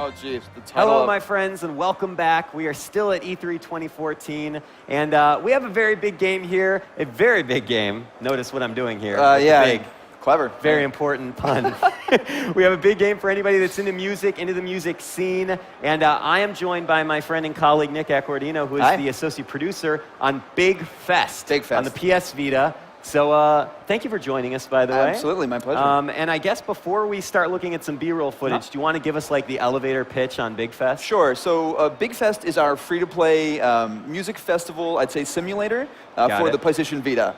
Oh, geez. The title Hello, my friends, and welcome back. We are still at E3 2014, and we have a very big game here. A very big game. Notice what I'm doing here. Yeah. Big. Clever. Very important pun. We have a big game for anybody that's into the music scene. And I am joined by my friend and colleague, Nick Accordino, who is the associate producer on BigFest. BigFest. On the PS Vita. So thank you for joining us, by the way. Absolutely, my pleasure. And I guess before we start looking at some B-roll footage, do you want to give us like the elevator pitch on BigFest? Sure. So BigFest is our free-to-play music festival, I'd say simulator, for the PlayStation Vita.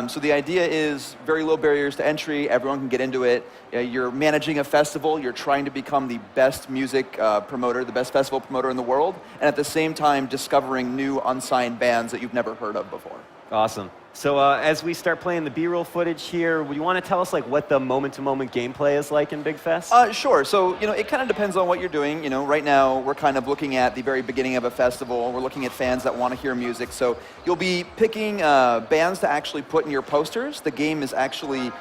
So the idea is very low barriers to entry. Everyone can get into it. You're managing a festival. You're trying to become the best music promoter, the best festival promoter in the world, and at the same time discovering new unsigned bands that you've never heard of before. Awesome. So as we start playing the B-roll footage here, would you want to tell us like what the moment-to-moment gameplay is like in BigFest? Sure. So it kind of depends on what you're doing. Right now we're kind of looking at the very beginning of a festival. We're looking at fans that want to hear music. So you'll be picking bands to actually put in your posters. The game is actually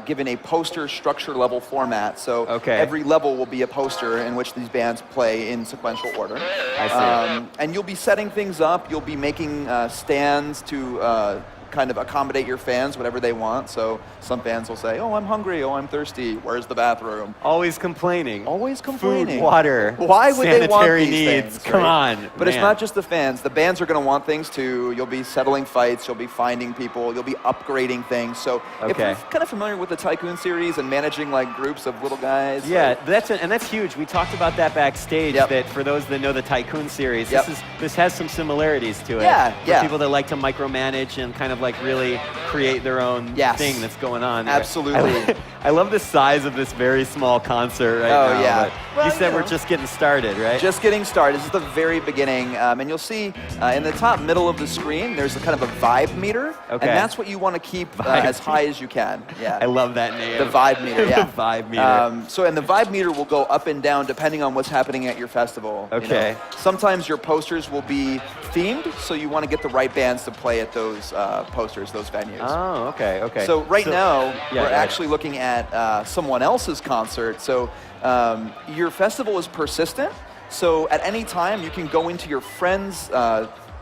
given a poster structure level format. So every level will be a poster in which these bands play in sequential order. I see. And you'll be setting things up. You'll be making stands to kind of accommodate your fans, whatever they want. So some fans will say, oh, I'm hungry, oh, I'm thirsty, where's the bathroom? Always complaining. Always complaining. Food, water, why would they want sanitary these needs. things? Come on, But it's not just the fans. The bands are going to want things too. You'll be settling fights, you'll be finding people, you'll be upgrading things. So if you're kind of familiar with the Tycoon series and managing like groups of little guys. Yeah, that's huge. We talked about that backstage, that for those that know the Tycoon series, this has some similarities to it. For people that like to micromanage and kind of like really create their own thing that's going on. Absolutely. I love the size of this very small concert right now. Yeah. Well, you said we're just getting started, right? Just getting started. This is the very beginning. And you'll see in the top middle of the screen, there's a kind of a vibe meter. And that's what you want to keep as high as you can. Yeah. I love that name. The vibe meter, yeah. The vibe meter. And the vibe meter will go up and down depending on what's happening at your festival. Okay. Sometimes your posters will be themed, so you want to get the right bands to play at those posters, those venues. Oh, okay. So right now, we're actually looking at someone else's concert. So your festival is persistent. So at any time, you can go into your friends'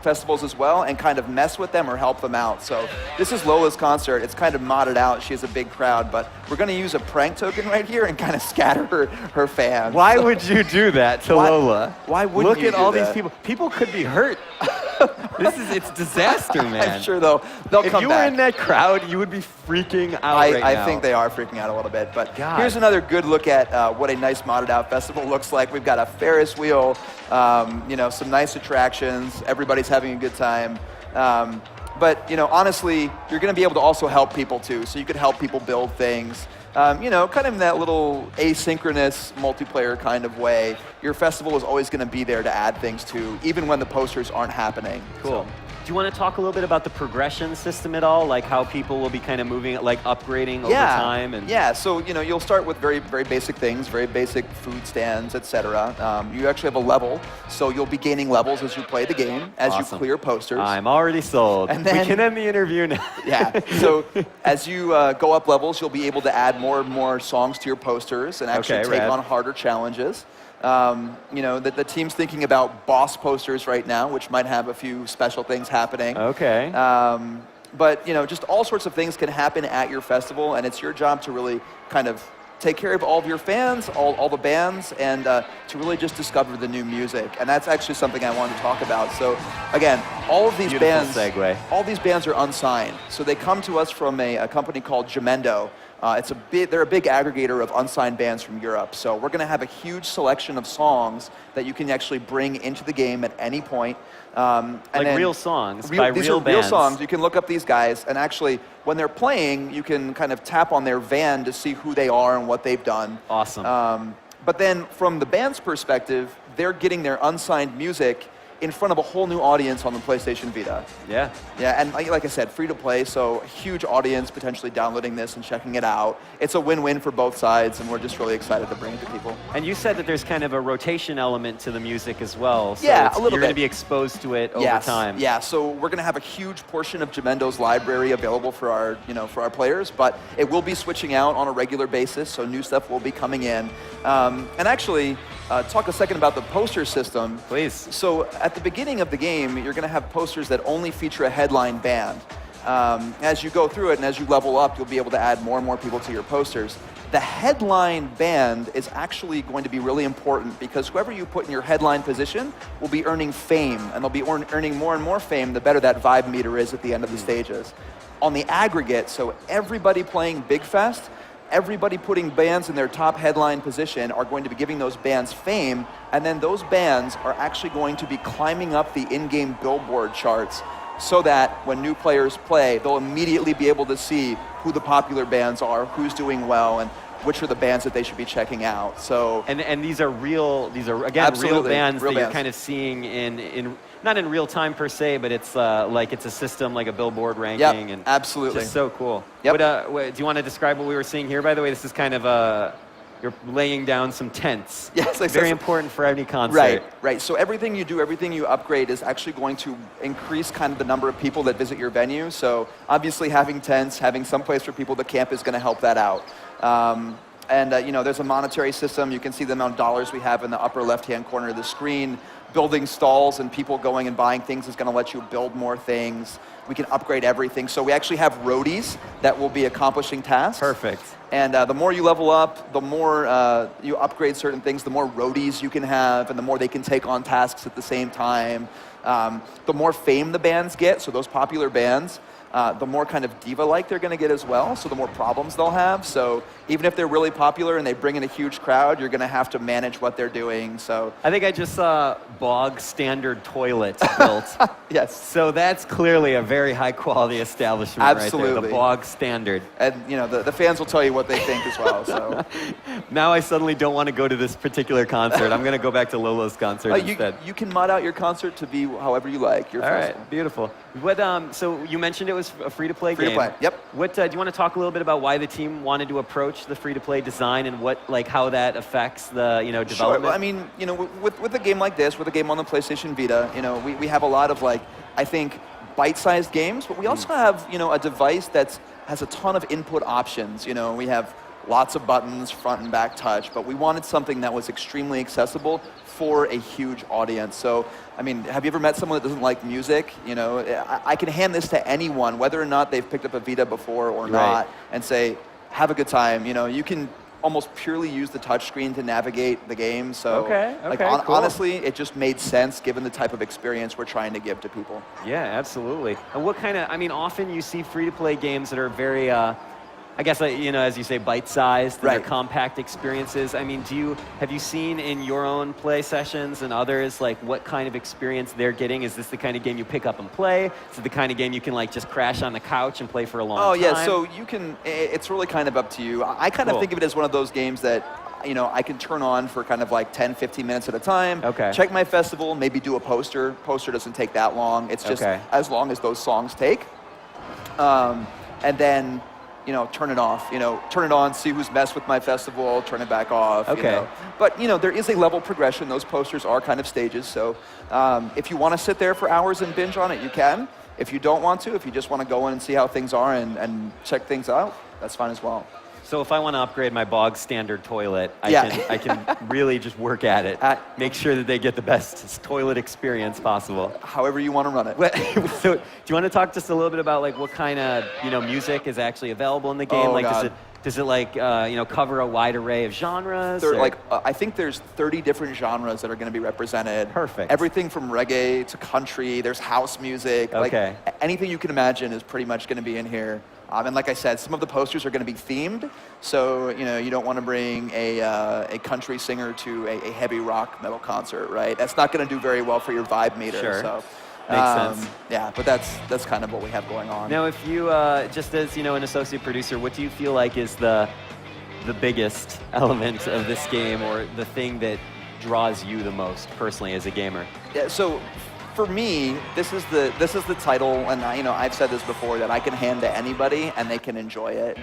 festivals as well and kind of mess with them or help them out. So this is Lola's concert. It's kind of modded out. She has a big crowd, but we're going to use a prank token right here and kind of scatter her fans. Why would you do that to Lola? Why wouldn't you do that? Look at all these people. People could be hurt. It's disaster, man. I'm sure they'll come back. If you were in that crowd, you would be freaking out right now. I think they are freaking out a little bit. But here's another good look at what a nice modded out festival looks like. We've got a Ferris wheel, some nice attractions. Everybody's having a good time. But honestly, you're going to be able to also help people too. So you could help people build things. Kind of in that little asynchronous multiplayer kind of way. Your festival is always going to be there to add things to, even when the posters aren't happening. Cool. Do you want to talk a little bit about the progression system at all? Like how people will be kind of moving, like upgrading over time? Yeah, so you'll start with very, very basic things, very basic food stands, etc. You actually have a level, so you'll be gaining levels as you play the game, as you clear posters. I'm already sold. And then, we can end the interview now. So as you go up levels, you'll be able to add more and more songs to your posters and actually take on harder challenges. The team's thinking about boss posters right now, which might have a few special things happening. But just all sorts of things can happen at your festival, and it's your job to really kind of take care of all of your fans, all the bands, and to really just discover the new music. And that's actually something I wanted to talk about. So again, all of these bands, all these bands are unsigned. So they come to us from a company called Jamendo. They're a big aggregator of unsigned bands from Europe. So we're going to have a huge selection of songs that you can actually bring into the game at any point. Real songs by these real are bands. Real songs. You can look up these guys, and actually, when they're playing, you can kind of tap on their van to see who they are and what they've done. Awesome. But then, from the band's perspective, they're getting their unsigned music in front of a whole new audience on the PlayStation Vita. Yeah. Yeah, and like I said, free to play, so huge audience potentially downloading this and checking it out. It's a win-win for both sides, and we're just really excited to bring it to people. And you said that there's kind of a rotation element to the music as well. So yeah, a little bit. You're going to be exposed to it over time. Yeah, so we're going to have a huge portion of Gemendo's library available for our, for our players, but it will be switching out on a regular basis, so new stuff will be coming in. And actually, talk a second about the poster system. Please. So at the beginning of the game, you're going to have posters that only feature a headline band. As you go through it and as you level up, you'll be able to add more and more people to your posters. The headline band is actually going to be really important because whoever you put in your headline position will be earning fame, and they'll be earning more and more fame the better that vibe meter is at the end of the stages. On the aggregate, so everybody playing BigFest, everybody putting bands in their top headline position are going to be giving those bands fame, and then those bands are actually going to be climbing up the in-game Billboard charts so that when new players play, they'll immediately be able to see who the popular bands are, who's doing well, and which are the bands that they should be checking out. So and these are again real bands that you're kind of seeing in not in real time per se, but it's like it's a system like a Billboard ranking. Yep, and absolutely. Just so cool. Yep. Do you want to describe what we were seeing here? By the way, this is kind of you're laying down some tents. Yes, very important for any concert. Right. So everything you do, everything you upgrade is actually going to increase kind of the number of people that visit your venue. So obviously having tents, having some place for people to camp is going to help that out. There's a monetary system. You can see the amount of dollars we have in the upper left-hand corner of the screen. Building stalls and people going and buying things is going to let you build more things. We can upgrade everything. So we actually have roadies that will be accomplishing tasks. Perfect. And the more you level up, the more you upgrade certain things, the more roadies you can have, and the more they can take on tasks at the same time. The more fame the bands get, so those popular bands, the more kind of diva-like they're going to get as well, so the more problems they'll have. So even if they're really popular and they bring in a huge crowd, you're going to have to manage what they're doing. So I think I just saw Bog Standard Toilet built. Yes. So that's clearly a very high-quality establishment. Absolutely. Right there, the Bog Standard. And the fans will tell you what they think as well. So now I suddenly don't want to go to this particular concert. I'm going to go back to Lolo's concert instead. You can mod out your concert to be however you like. All right, beautiful. So you mentioned it was a free-to-play game. Free-to-play, yep. Do you want to talk a little bit about why the team wanted to approach the free-to-play design and how that affects the development? Sure. Well, I mean, with a game like this, with a game on the PlayStation Vita, we have a lot of I think bite-sized games, but we also have a device that has a ton of input options. We have lots of buttons, front and back touch, but we wanted something that was extremely accessible for a huge audience. So, I mean, have you ever met someone that doesn't like music? I can hand this to anyone, whether or not they've picked up a Vita before or not, and say, have a good time. You can almost purely use the touchscreen to navigate the game. So, cool. Honestly, it just made sense given the type of experience we're trying to give to people. Yeah, absolutely. And what kind of, often you see free-to-play games that are very, I guess, as you say, bite-sized, and they're compact experiences. I mean, have you seen in your own play sessions and others, what kind of experience they're getting? Is this the kind of game you pick up and play? Is it the kind of game you can, just crash on the couch and play for a long time? Oh, yeah, so you can, it's really kind of up to you. I kind of think of it as one of those games that, I can turn on for kind of 10, 15 minutes at a time. Okay. Check my festival, maybe do a poster. Poster doesn't take that long. It's just as long as those songs take. And then, turn it off, turn it on, see who's messed with my festival, turn it back off. Okay. But, there is a level progression. Those posters are kind of stages. So if you want to sit there for hours and binge on it, you can. If you don't want to, if you just want to go in and see how things are and check things out, that's fine as well. So if I want to upgrade my Bog Standard toilet, I can really just work at it. Make sure that they get the best toilet experience possible. However you want to run it. So do you want to talk just a little bit about what kind of music is actually available in the game? Does it cover a wide array of genres? I think there's 30 different genres that are going to be represented. Perfect. Everything from reggae to country. There's house music. Okay. Anything you can imagine is pretty much going to be in here. And like I said, some of the posters are going to be themed. So you don't want to bring a country singer to a heavy rock metal concert, right? That's not going to do very well for your vibe meter. Sure. So. Makes sense. Yeah, but that's kind of what we have going on. Now, if you, just as an associate producer, what do you feel like is the biggest element of this game, or the thing that draws you the most personally as a gamer? Yeah, so for me, this is the title, and I've said this before, that I can hand to anybody and they can enjoy it.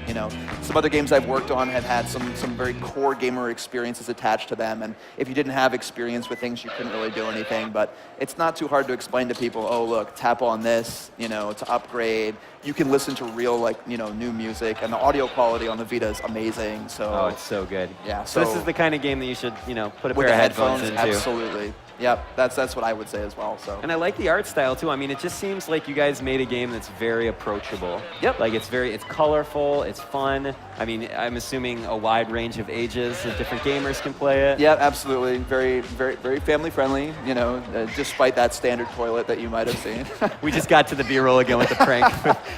Some other games I've worked on have had some very core gamer experiences attached to them, and if you didn't have experience with things, you couldn't really do anything. But it's not too hard to explain to people. Oh, look, tap on this, to upgrade. You can listen to real new music, and the audio quality on the Vita is amazing. So it's so good. Yeah. So this is the kind of game that you should put a pair of headphones into. Absolutely. Yep, that's what I would say as well. So. And I like the art style too. I mean, it just seems like you guys made a game that's very approachable. Yep. Like it's colorful, it's fun. I mean, I'm assuming a wide range of ages that different gamers can play it. Yeah, absolutely. Very, very, very family friendly. Despite that standard toilet that you might have seen. We just got to the B-roll again with the prank.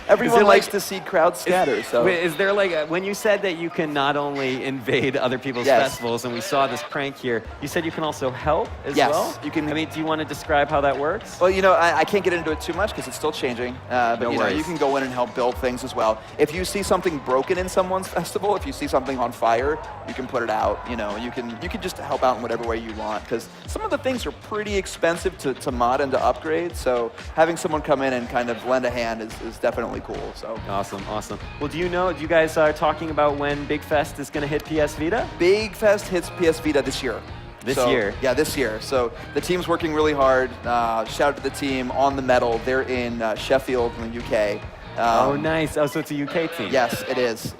Everyone likes to see crowds scatter. So is there when you said that you can not only invade other people's festivals, and we saw this prank here, you said you can also help as well? You can. I mean, do you want to describe how that works? Well, I can't get into it too much because it's still changing. But you can go in and help build things as well. If you see something broken in someone's festival, if you see something on fire, you can put it out. You can just help out in whatever way you want, because some of the things are pretty expensive to mod and to upgrade. So having someone come in and kind of lend a hand is definitely cool. So awesome. Well, do you guys are talking about when BigFest is going to hit PS Vita? BigFest hits PS Vita this year. This year? Yeah, this year. So the team's working really hard. Shout out to the team on the metal. They're in Sheffield in the UK. Oh, nice. Oh, so it's a UK team. Yes, it is.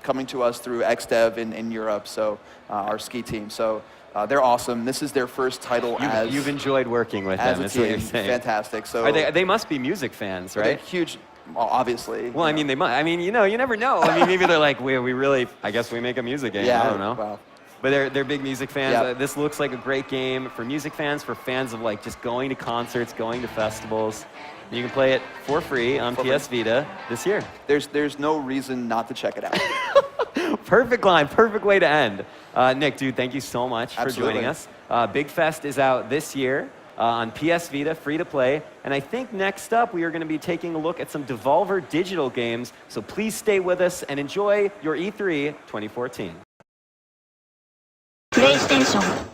Coming to us through XDev in Europe, so our ski team. So they're awesome. This is their first title You've enjoyed working with them, is what you're saying. Fantastic. So they must be music fans, right? They're huge. Well, obviously. Well, I mean, they might. I mean, you never know. I mean, maybe they're like, we really, I guess we make a music game. Yeah, I don't know. Well. But they're big music fans. Yep. This looks like a great game for music fans, for fans of just going to concerts, going to festivals. You can play it for free on PS Vita this year. There's no reason not to check it out. Perfect line, perfect way to end. Nick, dude, thank you so much for joining us. BigFest is out this year on PS Vita, free to play. And I think next up we are going to be taking a look at some Devolver digital games. So please stay with us and enjoy your E3 2014. PlayStation